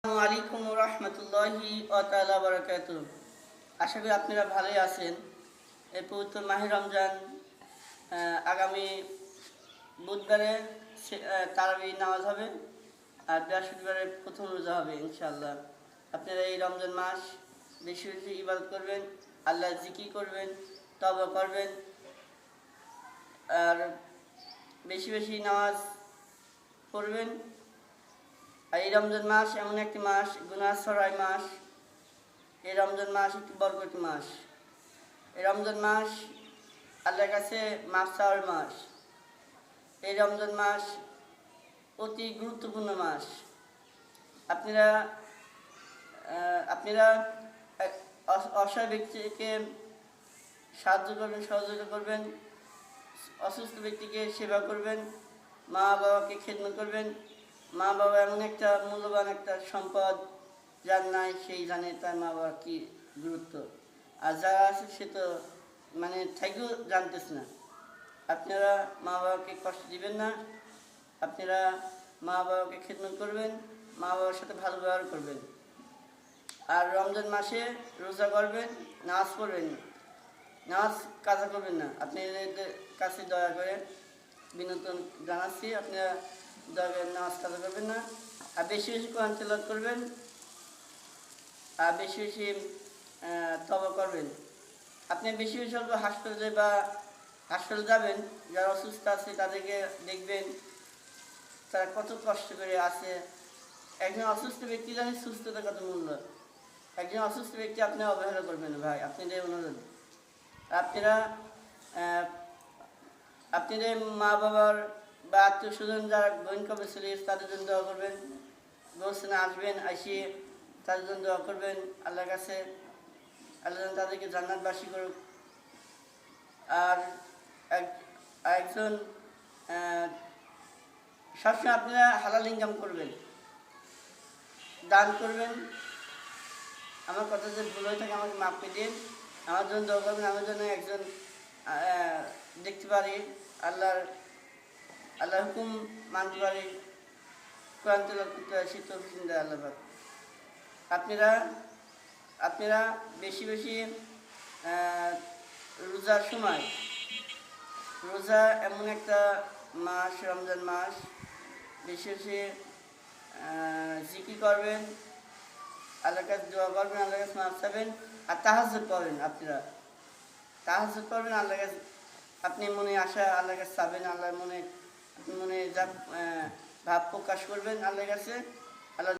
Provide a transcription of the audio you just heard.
আসসালামু আলাইকুম রহমতুল্লাহি তাআলা বারাকাতুহু। আশা করি আপনারা ভালোই আছেন। এই পবিত্র মাহে রমজান আগামী বুধবারে তারাবি নামাজ হবে, আর বৃহস্পতিবারে প্রথম রোজা হবে ইনশাআল্লাহ। আপনারা এই রমজান মাস বেশি বেশি ইবাদত করবেন, আল্লাহ জিকির করবেন, তওবা করবেন, আর বেশি বেশি নামাজ পড়বেন। আর এই রমজান মাস এমন একটি মাস, গুনাহ ছড়াই মাস। এই রমজান মাস একটি বরকতি মাস। এই রমজান মাস আল্লাহর কাছে মাফ চাওয়ার মাস। এই রমজান মাস অতি গুরুত্বপূর্ণ মাস। আপনারা আপনারা অসহায় ব্যক্তিকে সাহায্য করবেন, সহযোগিতা করবেন, অসুস্থ ব্যক্তিকে সেবা করবেন, মা বাবাকে খেদমত করবেন। মা বাবা এমন একটা মূল্যবান একটা সম্পদ, যার নাই সেই জানে তার মা বাবার কী গুরুত্ব। আর যারা আছে সে তো মানে থেকেও জানতেছে না। আপনারা মা বাবাকে কষ্ট দিবেন না। আপনারা মা বাবাকে খেদমত করবেন, মা বাবার সাথে ভালো ব্যবহার করবেন। আর রমজান মাসে রোজা করবেন, নামাজ পড়বেন, নামাজ কাজা করবেন না। আপনাদের কাছে দয়া করে বিনোদন জানাচ্ছি, আপনারা দয়া করে নামাজ কাজা করবেন না। আর বেশি বেশি কোরআন তেলাওয়াত করবেন, আর বেশি বেশি তওবা করবেন। আপনি বেশি বেশি অল্প হাসপাতালে যাবেন, যারা অসুস্থ আছে তাদেরকে দেখবেন তারা কত কষ্ট করে আছে। একজন অসুস্থ ব্যক্তি জানেন সুস্থতা কত মূল্য। একজন অসুস্থ ব্যক্তি আপনি অবহেলা করবেন না ভাই, আপনাদের অনুরোধ। আপনাদের মা বাবার বা আত্মীয় স্বজন যারা বইন কবে চলে তাদের জন্য দোয়া করবেন। গোসনে আসবেন, আসিয়ে তাদের জন্য দোয়া করবেন আল্লাহর কাছে, আল্লাহ যেন তাদেরকে জান্নাতবাসী করুক। আর একজন সবসময় আপনারা হালাল ইনকাম করবেন, দান করবেন। আমার কথা যে ভুল হয়ে থাকে আমাকে মাফ করে দিন। আমার জন্য দোয়া করবেন, আমার জন্য একজন দেখতে পারি, আল্লাহর হুকুম মানতে পারি, কোরআন তেলাওয়াত করতে পারি, সে তৌফিক দেয় আল্লাহ পাক। আপনারা বেশি বেশি রোজার সময়, রোজা এমন একটা মাস, রমজান মাস, বেশি বেশি জিকির করবেন, আল্লাহর কাছে দোয়া করবেন, আল্লাহর কাছে মাফ চাইবেন। আর তাহাজ্জুদ করবেন। আপনারা তাহাজ্জুদ করবেন, আল্লাহর কাছে আপনি মনে আশা আল্লাহর কাছে চাবেন, আল্লাহর মনে যা ভাব প্রকাশ করবেন আল্লাহর কাছে। আল্লাহ